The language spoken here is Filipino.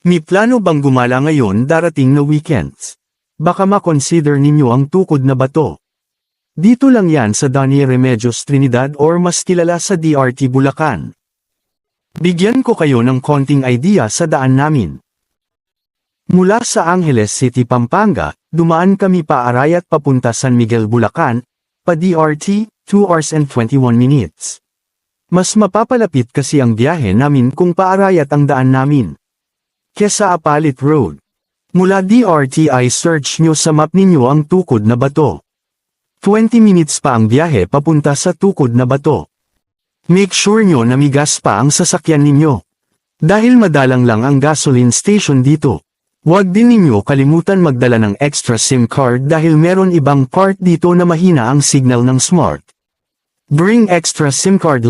May plano bang gumala ngayon darating na weekends? Baka makonsider ninyo ang tukod na bato. Dito lang yan sa Donnie Remedios Trinidad or mas kilala sa DRT Bulacan. Bigyan ko kayo ng konting idea sa daan namin. Mula sa Angeles City, Pampanga, dumaan kami pa Arayat papunta San Miguel, Bulacan, pa DRT, 2 hours and 21 minutes. Mas mapapalapit kasi ang biyahe namin kung paarayat ang daan namin. Kesa Apalit Road. Mula DRT ay search nyo sa map ninyo ang tukod na bato. 20 minutes pa ang biyahe papunta sa tukod na bato. Make sure nyo na may gas pa ang sasakyan ninyo. Dahil madalang lang ang gasoline station dito. Huwag din ninyo kalimutan magdala ng extra SIM card dahil meron ibang part dito na mahina ang signal ng Smart. Bring extra SIM card